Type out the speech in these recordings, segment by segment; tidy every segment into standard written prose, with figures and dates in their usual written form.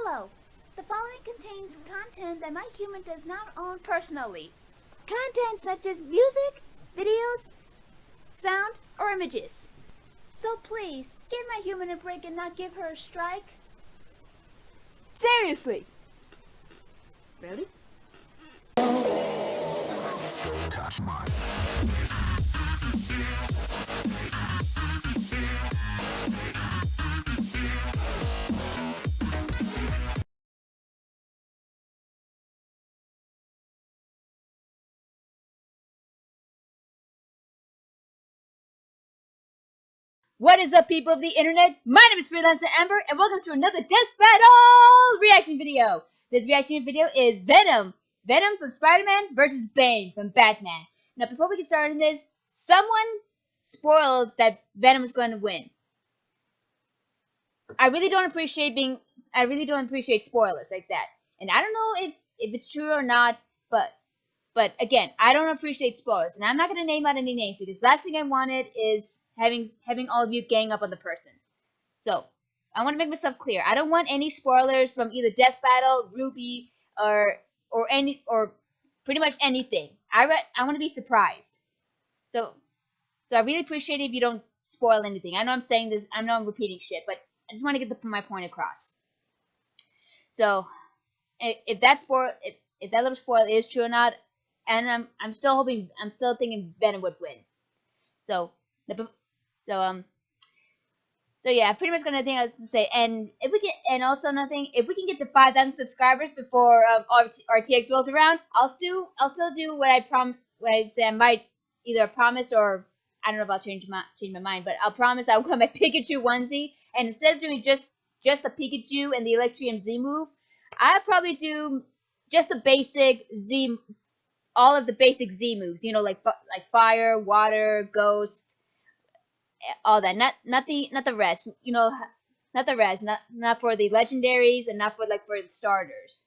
Hello. The following contains content that my human does not own personally. Content such as music, videos, sound, or images. So please, give my human a break and not give her a strike. Seriously. Really? Don't touch mine. What is up, people of the internet? My name is Freel4ncer Tex, and welcome to another Death Battle reaction video. This reaction video is Venom. Venom from Spider-Man versus Bane from Batman. Now, before we get started on this, someone spoiled that Venom is going to win. I really don't appreciate spoilers like that. And I don't know if it's true or not, but again, I don't appreciate spoilers. And I'm not going to name out any names because the last thing I wanted is having all of you gang up on the person. So, I want to make myself clear. I don't want any spoilers from either Death Battle, Ruby, or pretty much anything. I want to be surprised. So I really appreciate it if you don't spoil anything. I know I'm saying this, I know I'm repeating shit, but I just want to get my point across. So, if that little spoil is true or not, and I'm still thinking Venom would win. So yeah, pretty much gonna think I was to say. And if we can get to 5,000 subscribers before RTX rolls around, I'll still do what I say I might either promise or I don't know if I'll change my mind, but I'll promise I'll wear my Pikachu onesie, and instead of doing just the Pikachu and the Electrium Z move, I'll probably do just the basic Z, all of the basic Z moves, you know, like fire, water, ghost, all that. Not the rest, you know, not the rest, not for the legendaries and not for the starters.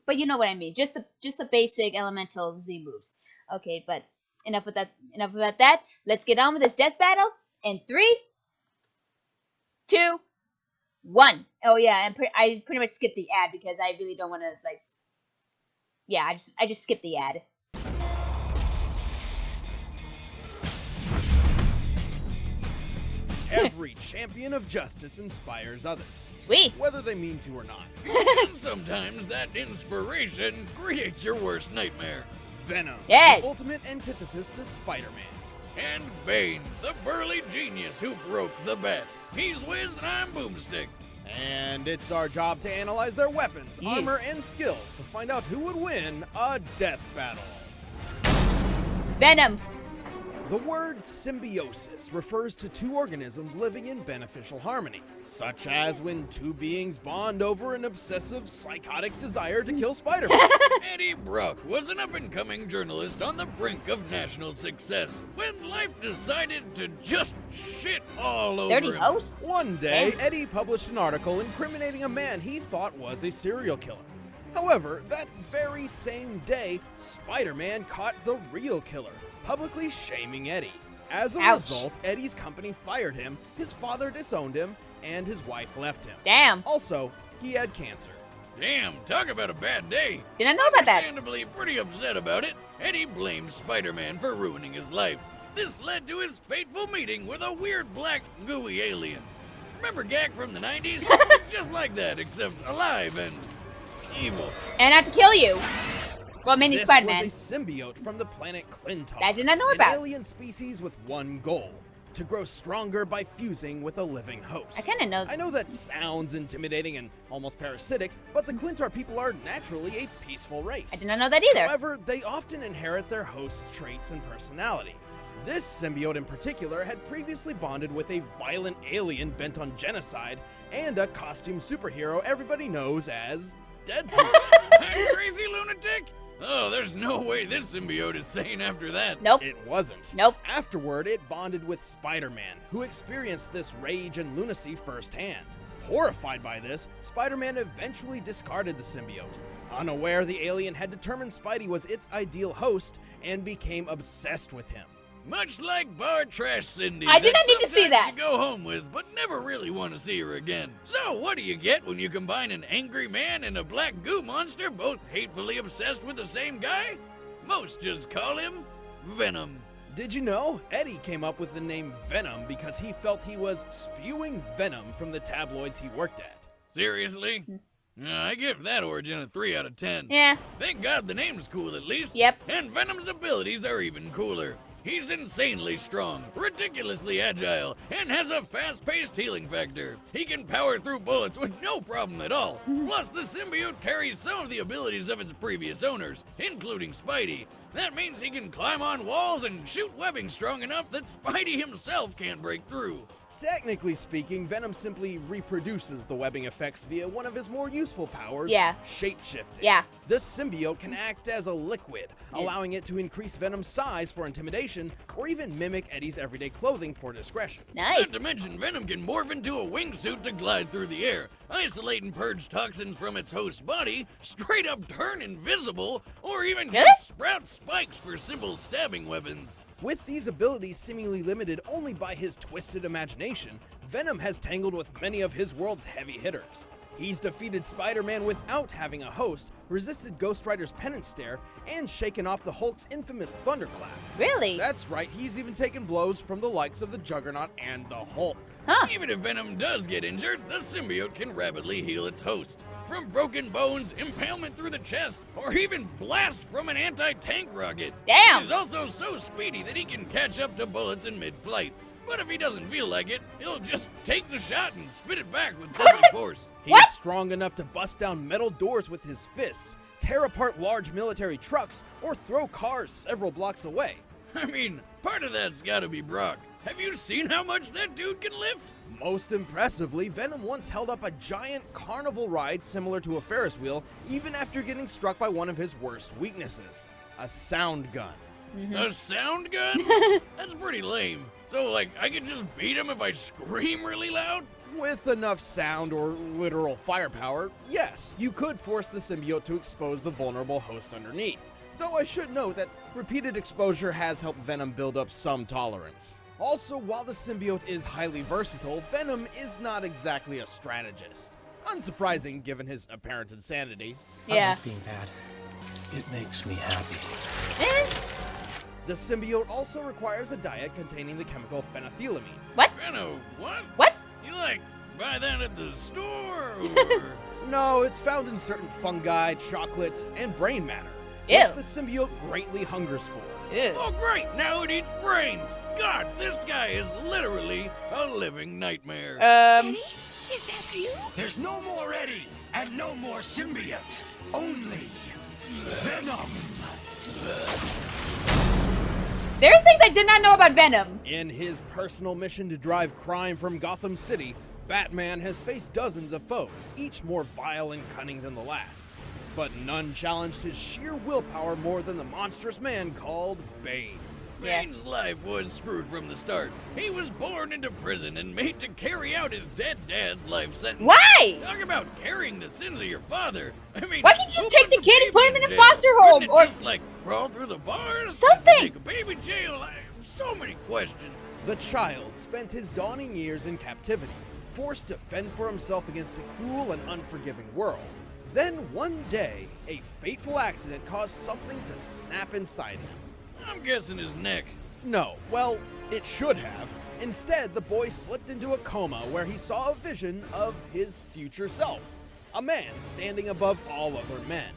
But you know what I mean, just the basic elemental Z moves. Okay, but enough about that. Let's get on with this death battle in 3, 2, 1. Oh yeah, and I pretty much skipped the ad because I really don't want to yeah, I just skipped the ad. Every champion of justice inspires others. Sweet. Whether they mean to or not. And sometimes that inspiration creates your worst nightmare. Venom, Yes. the ultimate antithesis to Spider-Man. And Bane, the burly genius who broke the bet. He's Wiz and I'm Boomstick. And it's our job to analyze their weapons, Yes. armor, and skills to find out who would win a death battle. Venom. The word symbiosis refers to two organisms living in beneficial harmony, such as when two beings bond over an obsessive, psychotic desire to kill Spider-Man. Eddie Brock was an up-and-coming journalist on the brink of national success when life decided to just shit all over Dirty him. host. One day, Damn. Eddie published an article incriminating a man he thought was a serial killer. However, that very same day, Spider-Man caught the real killer, publicly shaming Eddie. As a result, Eddie's company fired him, his father disowned him, and his wife left him. Damn. Also, he had cancer. Damn, talk about a bad day. Didn't know about that. Understandably pretty upset about it, Eddie blamed Spider-Man for ruining his life. This led to his fateful meeting with a weird black gooey alien. Remember Gak from the 90s? It's just like that, except alive and evil. And not to kill you. Well, mini This Spider-Man. was a symbiote from the planet Clintar. I did not know an about. alien species with one goal: to grow stronger by fusing with a living host. I kind of know. I know that sounds intimidating and almost parasitic, but the Clintar people are naturally a peaceful race. I did not know that either. However, they often inherit their host's traits and personality. This symbiote in particular had previously bonded with a violent alien bent on genocide and a costume superhero everybody knows as Deadpool. That crazy lunatic? Oh, there's no way this symbiote is sane after that. Nope. It wasn't. Nope. Afterward, it bonded with Spider-Man, who experienced this rage and lunacy firsthand. Horrified by this, Spider-Man eventually discarded the symbiote. Unaware the alien had determined Spidey was its ideal host and became obsessed with him. Much like bar trash Cindy. I did not need to see sometimes that. You go home with, but never really want to see her again. So what do you get when you combine an angry man and a black goo monster, both hatefully obsessed with the same guy? Most just call him Venom. Did you know Eddie came up with the name Venom because he felt he was spewing venom from the tabloids he worked at? Seriously? I give that origin a 3 out of 10. Yeah. Thank God the name's cool at least. Yep. And Venom's abilities are even cooler. He's insanely strong, ridiculously agile, and has a fast-paced healing factor. He can power through bullets with no problem at all. Plus, the symbiote carries some of the abilities of its previous owners, including Spidey. That means he can climb on walls and shoot webbing strong enough that Spidey himself can't break through. Technically speaking, Venom simply reproduces the webbing effects via one of his more useful powers, Yeah. shapeshifting. Yeah. This symbiote can act as a liquid, allowing it to increase Venom's size for intimidation, or even mimic Eddie's everyday clothing for discretion. Nice. Not to mention, Venom can morph into a wingsuit to glide through the air, isolate and purge toxins from its host's body, straight up turn invisible, or even Really? just sprout spikes for simple stabbing weapons. With these abilities seemingly limited only by his twisted imagination, Venom has tangled with many of his world's heavy hitters. He's defeated Spider-Man without having a host, resisted Ghost Rider's penance stare, and shaken off the Hulk's infamous thunderclap. Really? That's right, he's even taken blows from the likes of the Juggernaut and the Hulk. Huh. Even if Venom does get injured, the symbiote can rapidly heal its host. From broken bones, impalement through the chest, or even blasts from an anti-tank rocket. Damn. He's also so speedy that he can catch up to bullets in mid-flight. But if he doesn't feel like it, he'll just take the shot and spit it back with deadly force. He's What? strong enough to bust down metal doors with his fists, tear apart large military trucks, or throw cars several blocks away. I mean, part of that's gotta be Brock. Have you seen how much that dude can lift? Most impressively, Venom once held up a giant carnival ride similar to a Ferris wheel, even after getting struck by one of his worst weaknesses, a sound gun. A sound gun? That's pretty lame. So, like, I can just beat him if I scream really loud? With enough sound or literal firepower, yes, you could force the symbiote to expose the vulnerable host underneath. Though I should note that repeated exposure has helped Venom build up some tolerance. Also, while the symbiote is highly versatile, Venom is not exactly a strategist. Unsurprising given his apparent insanity. Yeah. Being bad, it makes me happy. Eh? The symbiote also requires a diet containing the chemical phenethylamine. What? Venom, what? What? You, like, buy that at the store? Or... No, it's found in certain fungi, chocolate, and brain matter, Ew. which the symbiote greatly hungers for. Ew. Oh, great! Now it eats brains! God, this guy is literally a living nightmare. There's no more Eddie and no more symbiote. Only Venom. There are things I did not know about Venom. In his personal mission to drive crime from Gotham City, Batman has faced dozens of foes, each more vile and cunning than the last. But none challenged his sheer willpower more than the monstrous man called Bane. Yeah. Bane's life was screwed from the start. He was born into prison and made to carry out his dead dad's life sentence. Why? Talk about carrying the sins of your father. I mean, Why can't you just who take the puts a kid and baby put him in a jail? foster home, Wouldn't it or- just like crawl through the bars? Something. Take a baby jail. So many questions. The child spent his dawning years in captivity, forced to fend for himself against a cruel and unforgiving world. Then one day, a fateful accident caused something to snap inside him. I'm guessing his neck. No, well, it should have. Instead, the boy slipped into a coma where he saw a vision of his future self. A man standing above all other men.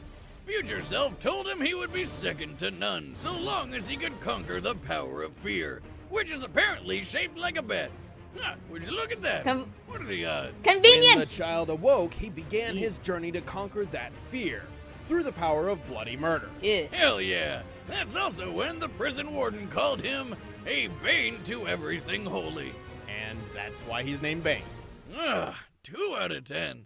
Future self told him he would be second to none, so long as he could conquer the power of fear, which is apparently shaped like a bat. Huh, would you look at that? What are the odds? When the Convenience. child awoke, he began his journey to conquer that fear through the power of bloody murder. Yeah. Hell yeah! That's also when the prison warden called him a bane to everything holy. And that's why he's named Bane. Ugh, 2 out of 10.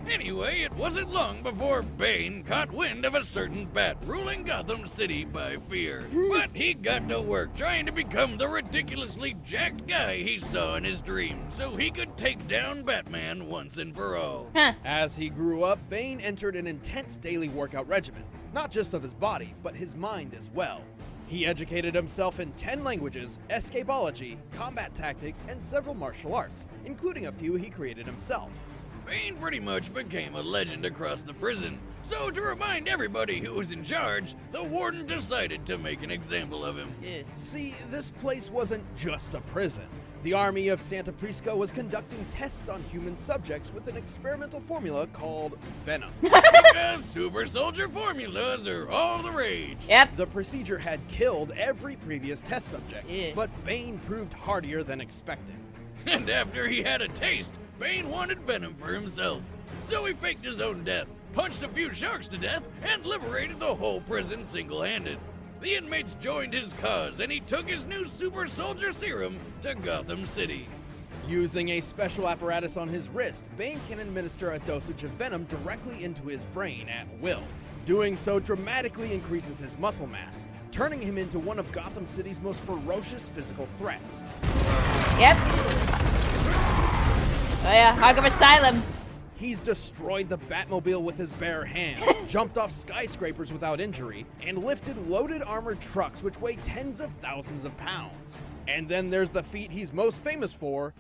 Anyway, it wasn't long before Bane caught wind of a certain bat ruling Gotham City by fear. But he got to work trying to become the ridiculously jacked guy he saw in his dreams so he could take down Batman once and for all. Huh. As he grew up, Bane entered an intense daily workout regimen, not just of his body, but his mind as well. He educated himself in 10 languages, escapology, combat tactics, and several martial arts, including a few he created himself. Bane pretty much became a legend across the prison. So to remind everybody who was in charge, the warden decided to make an example of him. See, this place wasn't just a prison. The army of Santa Prisca was conducting tests on human subjects with an experimental formula called Venom. Because super soldier formulas are all the rage. Yep. The procedure had killed every previous test subject, Yeah. but Bane proved hardier than expected. And after he had a taste, Bane wanted Venom for himself. So he faked his own death, punched a few sharks to death, and liberated the whole prison single-handed. The inmates joined his cause, and he took his new super soldier serum to Gotham City. Using a special apparatus on his wrist, Bane can administer a dosage of Venom directly into his brain at will. Doing so dramatically increases his muscle mass, turning him into one of Gotham City's most ferocious physical threats. Yep. Oh yeah, Arkham Asylum. He's destroyed the Batmobile with his bare hands, jumped off skyscrapers without injury, and lifted loaded armored trucks which weigh tens of thousands of pounds. And then there's the feat he's most famous for,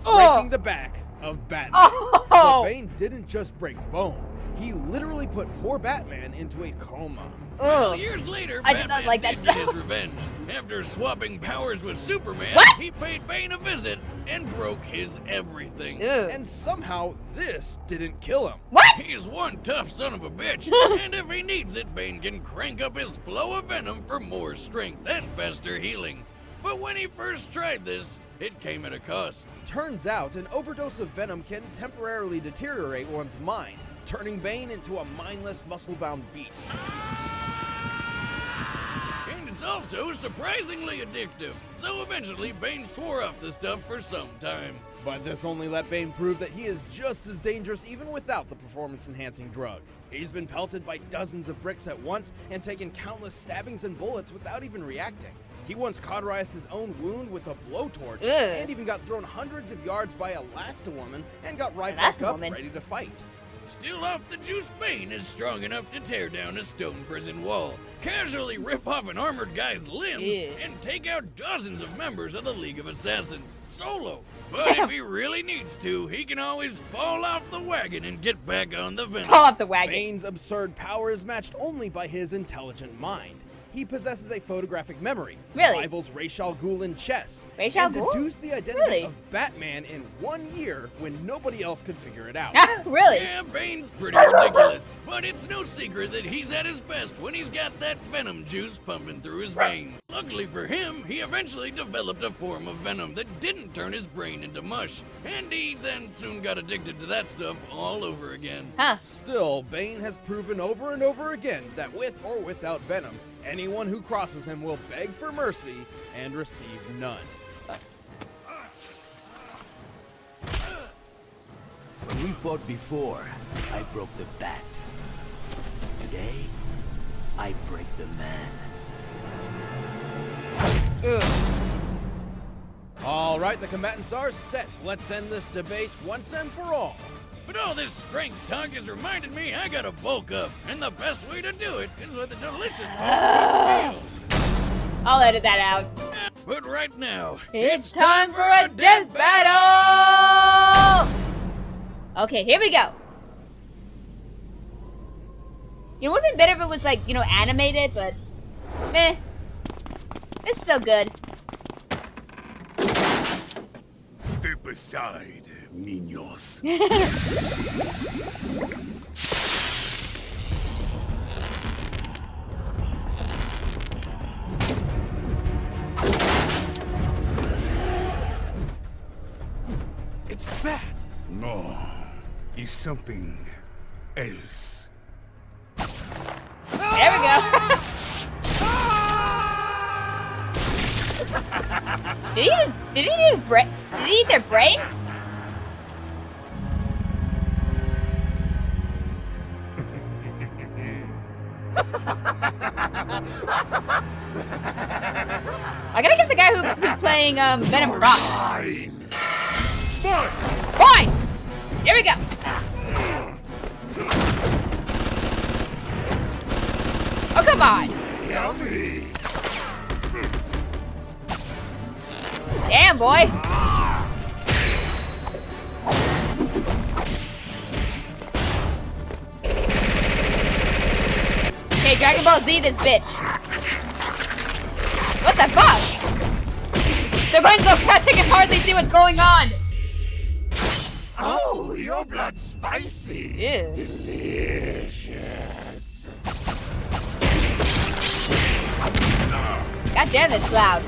breaking the back of Batman. Oh. But Bane didn't just break bone, he literally put poor Batman into a coma. Well, Ugh. years later, I did not Batman like that did get his stuff. revenge. After swapping powers with Superman, What? he paid Bane a visit and broke his everything. Ew. And somehow, this didn't kill him. What? He's one tough son of a bitch, and if he needs it, Bane can crank up his flow of venom for more strength and faster healing. But when he first tried this, it came at a cost. Turns out, an overdose of Venom can temporarily deteriorate one's mind, turning Bane into a mindless, muscle-bound beast. And it's also surprisingly addictive, so eventually Bane swore off the stuff for some time. But this only let Bane prove that he is just as dangerous even without the performance-enhancing drug. He's been pelted by dozens of bricks at once and taken countless stabbings and bullets without even reacting. He once cauterized his own wound with a blowtorch Ugh. and even got thrown hundreds of yards by a Elasti-Woman and got right back up Elasti-Woman? ready to fight. Still off the juice, Bane is strong enough to tear down a stone prison wall, casually rip off an armored guy's limbs, Yeah. and take out dozens of members of the League of Assassins, solo. But if he really needs to, he can always fall off the wagon and get back on the Venom. Fall off the wagon. Bane's absurd power is matched only by his intelligent mind. He possesses a photographic memory, Really? rivals Ra's al Ghul in chess, Ra's al and Ghul? deduced the identity Really? of Batman in 1 year when nobody else could figure it out. Ah, really? Yeah, Bane's pretty ridiculous, but it's no secret that he's at his best when he's got that venom juice pumping through his veins. Luckily for him, he eventually developed a form of venom that didn't turn his brain into mush, and he then soon got addicted to that stuff all over again. Huh. Still, Bane has proven over and over again that with or without Venom, anyone who crosses him will beg for mercy and receive none. When we fought before, I broke the bat. Today, I break the man. Ugh. All right, the combatants are set. Let's end this debate once and for all. But all this strength talk has reminded me I gotta bulk up, and the best way to do it is with a delicious home-cooked meal. I'll edit that out. But right now, It's time for a death battle! Okay, here we go. It would have been better if it was like, animated, but meh. It's still good. Step aside, niños. It's bad. No, it's something else. There we go. Did he eat their brains? I gotta get the guy who's playing Venom Rock. Fine. Fine! Here we go! Oh, come on! Yummy. Damn, boy. Okay, Dragon Ball Z this bitch. What the fuck? They're going so fast I can hardly see what's going on. Oh, your blood's spicy. Ew. Delicious. God damn, that's loud.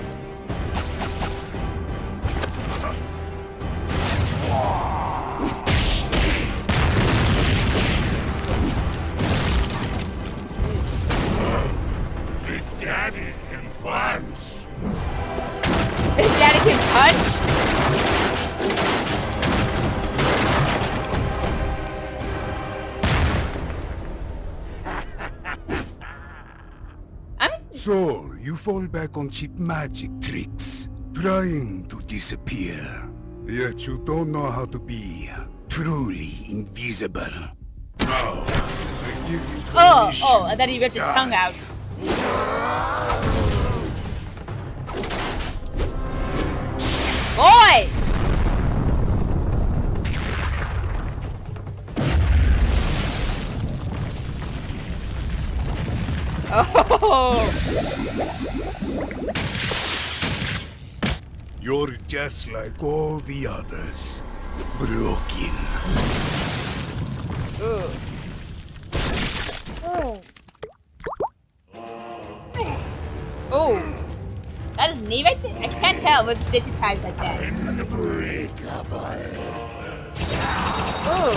Big Daddy can punch. Big Daddy can punch? So, you fall back on cheap magic tricks, trying to disappear. Yet you don't know how to be truly invisible. Now, I give you permission. Oh, I thought he ripped his tongue out. Boy! Oh! You're just like all the others. Broken. Ooh. Ooh. Oh. That is knee right there? I can't tell with digitized like that. Unbreakable. Ooh.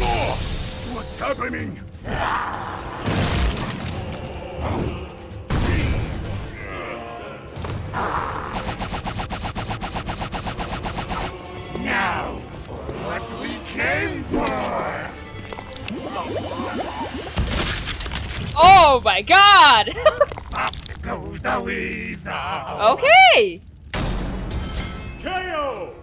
Oh, what's happening? Now, for what we came for. Oh my god! Up goes the weasel. Okay! KO.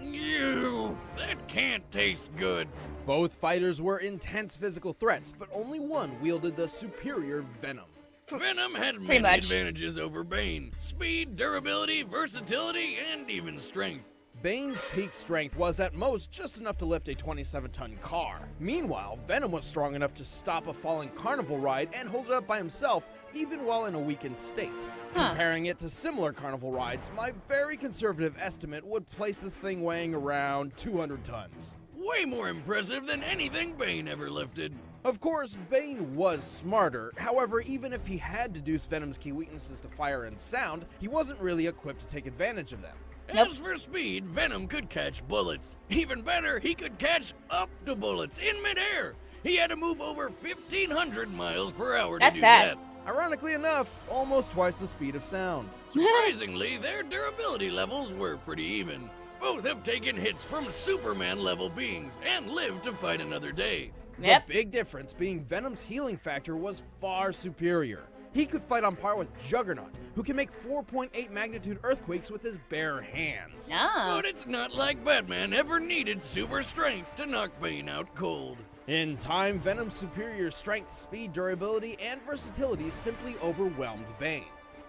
You. That can't taste good. Both fighters were intense physical threats, but only one wielded the superior Venom. Venom had Pretty many much. advantages over Bane. Speed, durability, versatility, and even strength. Bane's peak strength was at most just enough to lift a 27-ton car. Meanwhile, Venom was strong enough to stop a falling carnival ride and hold it up by himself, even while in a weakened state. Huh. Comparing it to similar carnival rides, my very conservative estimate would place this thing weighing around 200 tons. Way more impressive than anything Bane ever lifted. Of course, Bane was smarter. However, even if he had deduced Venom's key weaknesses to fire and sound, he wasn't really equipped to take advantage of them. Nope. As for speed, Venom could catch bullets. Even better, he could catch up to bullets in midair. He had to move over 1,500 miles per hour That's to do fast. Ironically enough, almost twice the speed of sound. that. Surprisingly, their durability levels were pretty even. Both have taken hits from Superman-level beings and lived to fight another day. Yep. The big difference being Venom's healing factor was far superior. He could fight on par with Juggernaut, who can make 4.8 magnitude earthquakes with his bare hands. Oh. But it's not like Batman ever needed super strength to knock Bane out cold. In time, Venom's superior strength, speed, durability, and versatility simply overwhelmed Bane.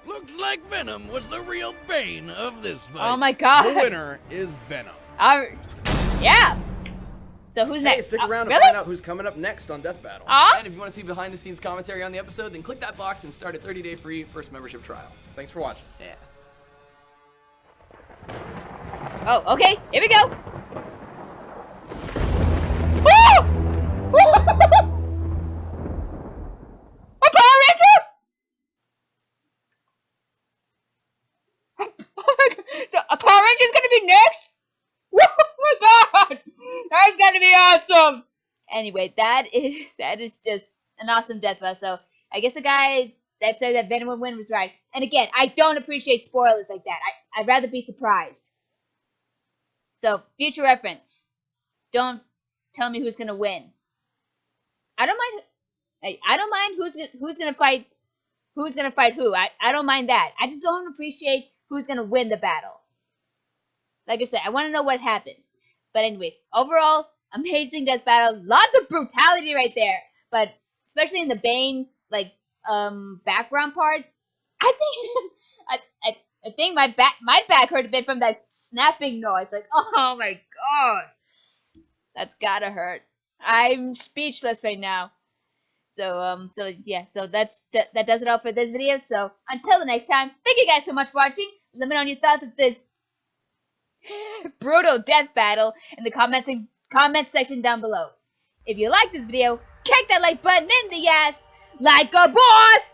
Looks like Venom was the real Bane of this fight. Oh my god. The winner is Venom. Yeah. So who's Hey, next? stick around to really? find out who's coming up next on Death Battle. Aw? And if you want to see behind-the-scenes commentary on the episode, then click that box and start a 30-day free first membership trial. Thanks for watching. Yeah. Oh, okay. Here we go. Woo! A Power Ranger? Oh my god. So a Power Ranger's gonna be next? Oh my god! That's gonna be awesome! Anyway, that is just an awesome death battle. So I guess the guy that said that Venom would win was right. And again, I don't appreciate spoilers like that. I'd rather be surprised. So, future reference. Don't tell me who's gonna win. I don't mind who's gonna fight who. I don't mind that. I just don't appreciate who's gonna win the battle. Like I said, I want to know what happens. But anyway, overall, amazing death battle. Lots of brutality right there. But especially in the Bane background part, I think I I think my back hurt a bit from that snapping noise. Like, oh my god, that's gotta hurt. I'm speechless right now. So yeah, so that does it all for this video. So until the next time, thank you guys so much for watching. Let me know your thoughts of this brutal death battle in the comment section down below. If you like this video, kick that like button in the ass like a boss!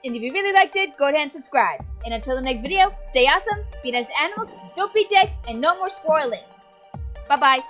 And if you really liked it, go ahead and subscribe. And until the next video, stay awesome, be nice to animals, don't be dicks, and no more swirling. Bye bye.